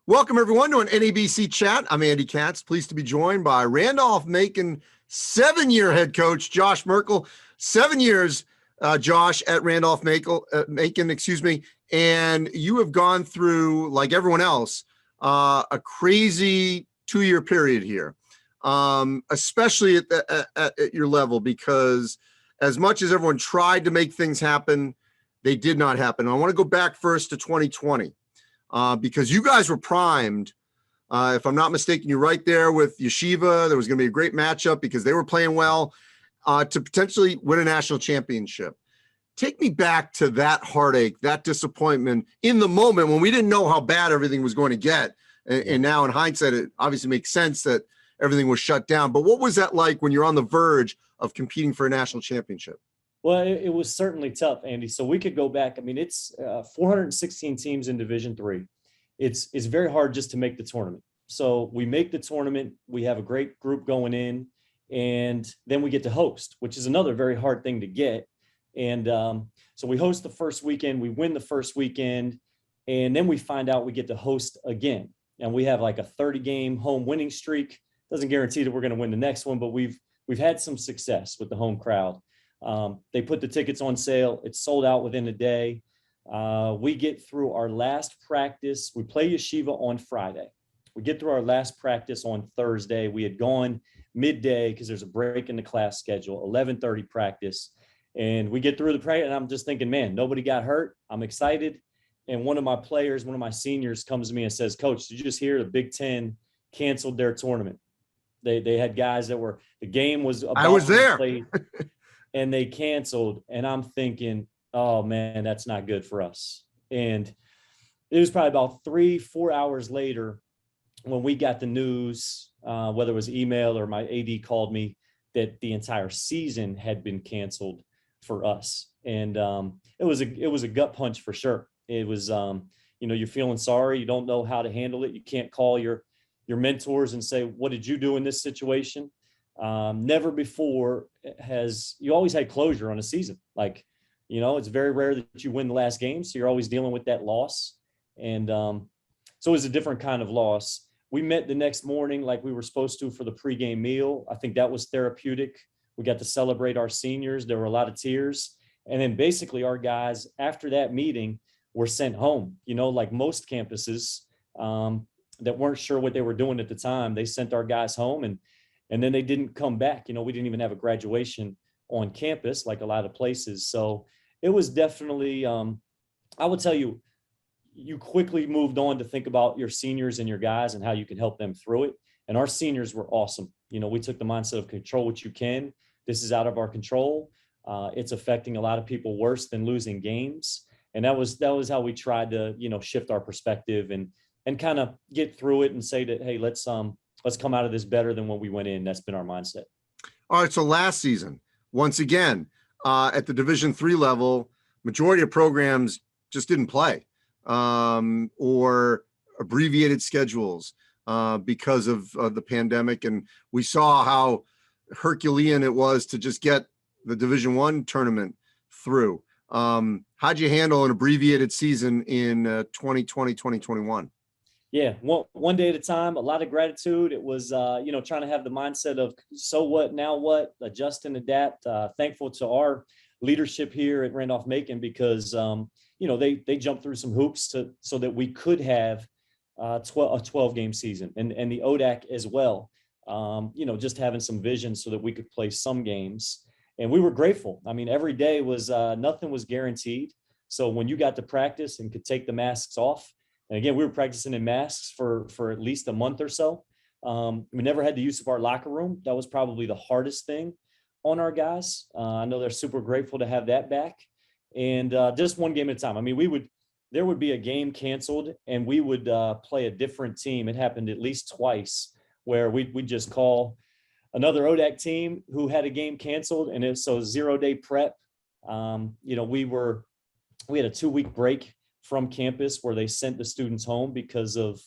Welcome, everyone, to an NABC chat. I'm Andy Katz, pleased to be joined by Randolph-Macon 7-year head coach, Josh Merkel. 7 years, Josh, at Randolph-Macon, and you have gone through, like everyone else, a crazy 2-year period here, especially at your level, because as much as everyone tried to make things happen, they did not happen. I want to go back first to 2020. Because you guys were primed, if I'm not mistaken, you're right there with Yeshiva. There was going to be a great matchup because they were playing well to potentially win a national championship. Take me back to that heartache, that disappointment in the moment when we didn't know how bad everything was going to get. And now in hindsight, it obviously makes sense that everything was shut down. But what was that like when you're on the verge of competing for a national championship? Well, it was certainly tough, Andy. So we could go back. I mean, it's 416 teams in Division III. It's very hard just to make the tournament. So we make the tournament. We have a great group going in, and then we get to host, which is another very hard thing to get. And so we host the first weekend. We win the first weekend, and then we find out we get to host again. And we have like a 30-game home winning streak. Doesn't guarantee that we're going to win the next one, but we've had some success with the home crowd. They put the tickets on sale. It's sold out within a day. We get through our last practice. We play Yeshiva on Friday. We get through our last practice on Thursday. We had gone midday because there's a break in the class schedule, 11:30 practice. And we get through the practice, and I'm just thinking, man, nobody got hurt. I'm excited. And one of my players, one of my seniors comes to me and says, Coach, did you just hear the Big Ten canceled their tournament? They had guys that were, the game was about I was there. And they canceled. And I'm thinking, oh man, that's not good for us. And it was probably about 3-4 hours later when we got the news, whether it was email or my AD called me, that the entire season had been canceled for us. And it was a gut punch for sure. It was, you're feeling sorry. You don't know how to handle it. You can't call your mentors and say, what did you do in this situation? Never before you always had closure on a season. Like, it's very rare that you win the last game. So you're always dealing with that loss. And so it was a different kind of loss. We met the next morning like we were supposed to for the pregame meal. I think that was therapeutic. We got to celebrate our seniors. There were a lot of tears. And then basically our guys after that meeting were sent home, like most campuses that weren't sure what they were doing at the time. They sent our guys home and then they didn't come back. We didn't even have a graduation on campus like a lot of places. So it was definitely, I would tell you, you quickly moved on to think about your seniors and your guys and how you can help them through it. And our seniors were awesome. We took the mindset of control what you can. This is out of our control. It's affecting a lot of people worse than losing games. And that was how we tried to, shift our perspective and kind of get through it and say that, hey, let's come out of this better than when we went in. That's been our mindset. All right. So last season, once again, at the Division III level, majority of programs just didn't play or abbreviated schedules because of the pandemic. And we saw how Herculean it was to just get the Division I tournament through. How'd you handle an abbreviated season in 2020, 2021? Yeah, one day at a time, a lot of gratitude. It was, trying to have the mindset of so what, now what, adjust and adapt. Thankful to our leadership here at Randolph-Macon because, they jumped through some hoops so that we could have a 12-game season and the ODAC as well. Just having some vision so that we could play some games. And we were grateful. I mean, every day was nothing was guaranteed. So when you got to practice and could take the masks off, and again, we were practicing in masks for at least a month or so. We never had the use of our locker room. That was probably the hardest thing on our guys. I know they're super grateful to have that back. And just one game at a time. I mean, there would be a game canceled and we would play a different team. It happened at least twice where we'd just call another ODAC team who had a game canceled. And so 0-day prep. We had a 2-week break from campus where they sent the students home because of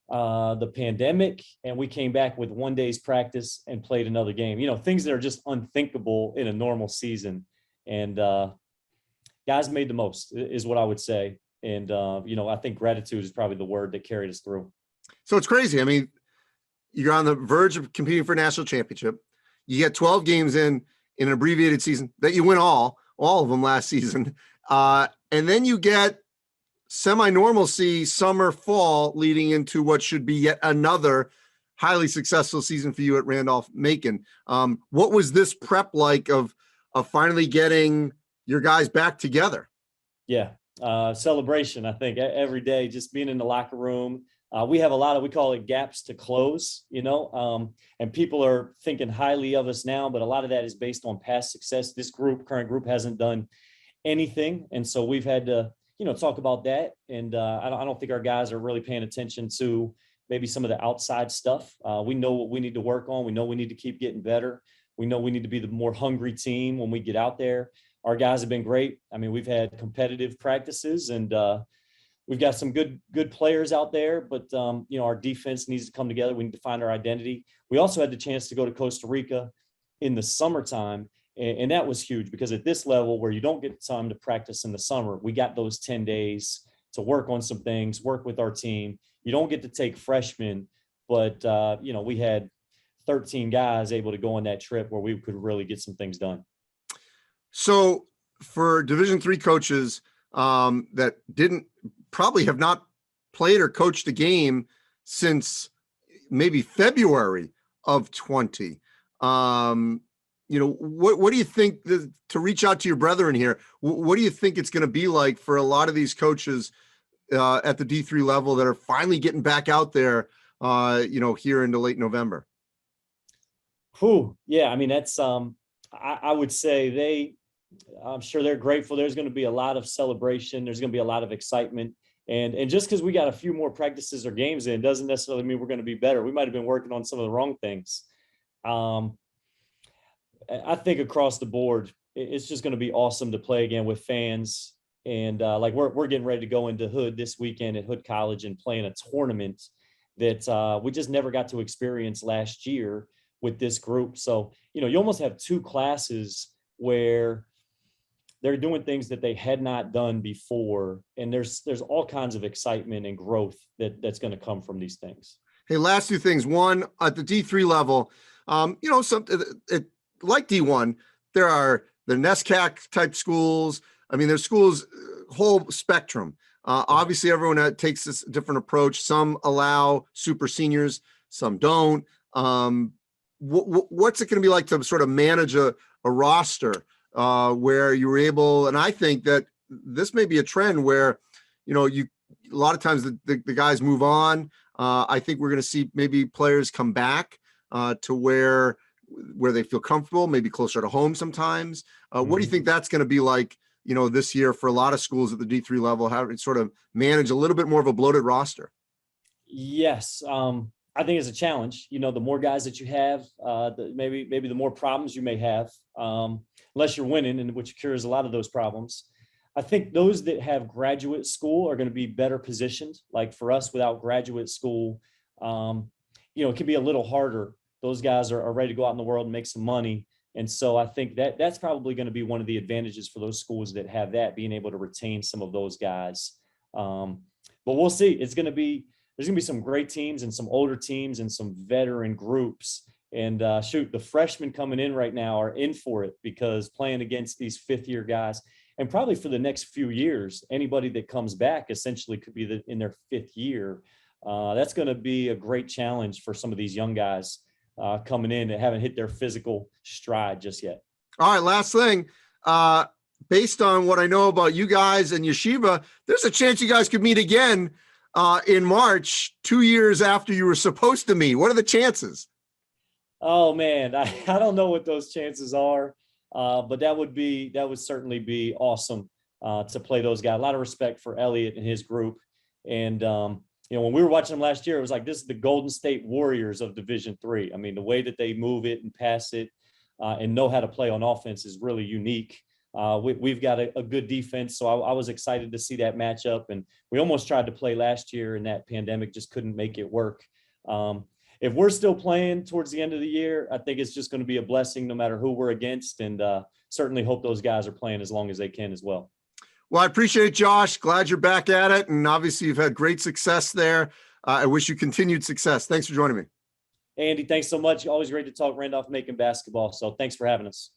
the pandemic. And we came back with 1 day's practice and played another game, things that are just unthinkable in a normal season. And guys made the most is what I would say. And, I think gratitude is probably the word that carried us through. So it's crazy. I mean, you're on the verge of competing for a national championship. You get 12 games in an abbreviated season that you win all of them last season. And then you get semi-normalcy summer, fall, leading into what should be yet another highly successful season for you at Randolph-Macon. What was this prep like of finally getting your guys back together? Yeah. Celebration, I think, every day, just being in the locker room. We have a lot of, we call it gaps to close, and people are thinking highly of us now, but a lot of that is based on past success. This current group hasn't done anything. And so we've had to, talk about that. And I don't think our guys are really paying attention to maybe some of the outside stuff. We know what we need to work on. We know we need to keep getting better. We know we need to be the more hungry team when we get out there. Our guys have been great. I mean, we've had competitive practices, and we've got some good players out there, but our defense needs to come together. We need to find our identity. We also had the chance to go to Costa Rica in the summertime, and that was huge because at this level where you don't get time to practice in the summer, we got those 10 days to work on some things, work with our team. You don't get to take freshmen, but we had 13 guys able to go on that trip where we could really get some things done. So for Division III coaches that probably have not played or coached a game since maybe February of 20, what do you think to reach out to your brethren here? What do you think it's going to be like for a lot of these coaches at the D3 level that are finally getting back out there, here into late November? Yeah. I mean, that's, I would say I'm sure they're grateful. There's going to be a lot of celebration. There's going to be a lot of excitement. And just because we got a few more practices or games in doesn't necessarily mean we're going to be better. We might've been working on some of the wrong things. I think across the board, it's just going to be awesome to play again with fans. And we're getting ready to go into Hood this weekend at Hood College and play in a tournament that we just never got to experience last year with this group. So, you almost have two classes where they're doing things that they had not done before. And there's all kinds of excitement and growth that's going to come from these things. Hey, last two things. One, at the D3 level, like D1, there are the NESCAC type schools. I mean, there's schools, whole spectrum. Obviously, everyone takes this different approach. Some allow super seniors, some don't. What's it going to be like to sort of manage a roster where you were able, and I think that this may be a trend where, a lot of times the guys move on. I think we're going to see maybe players come back to where they feel comfortable, maybe closer to home sometimes. What do you think that's going to be like, this year for a lot of schools at the D3 level, how to sort of manage a little bit more of a bloated roster? Yes. I think it's a challenge. The more guys that you have, maybe the more problems you may have, unless you're winning, and which cures a lot of those problems. I think those that have graduate school are going to be better positioned. Like for us, without graduate school, it can be a little harder. Those guys are ready to go out in the world and make some money. And so I think that's probably going to be one of the advantages for those schools that have that, being able to retain some of those guys. But we'll see. There's going to be some great teams and some older teams and some veteran groups. And the freshmen coming in right now are in for it, because playing against these fifth-year guys, and probably for the next few years, anybody that comes back essentially could be in their fifth year. That's going to be a great challenge for some of these young guys coming in that haven't hit their physical stride just yet. All right, last thing. Based on what I know about you guys and Yeshiva, there's a chance you guys could meet again in March, 2 years after you were supposed to meet. What are the chances? Oh man, I don't know what those chances are, but that would certainly be awesome to play those guys. A lot of respect for Elliot and his group. And, when we were watching them last year, it was like, this is the Golden State Warriors of Division III. I mean, the way that they move it and pass it and know how to play on offense is really unique. We've got a good defense, so I was excited to see that matchup. And we almost tried to play last year, and that pandemic just couldn't make it work. If we're still playing towards the end of the year, I think it's just going to be a blessing no matter who we're against, and certainly hope those guys are playing as long as they can as well. Well, I appreciate it, Josh. Glad you're back at it. And obviously you've had great success there. I wish you continued success. Thanks for joining me. Andy, thanks so much. Always great to talk Randolph-Macon basketball. So thanks for having us.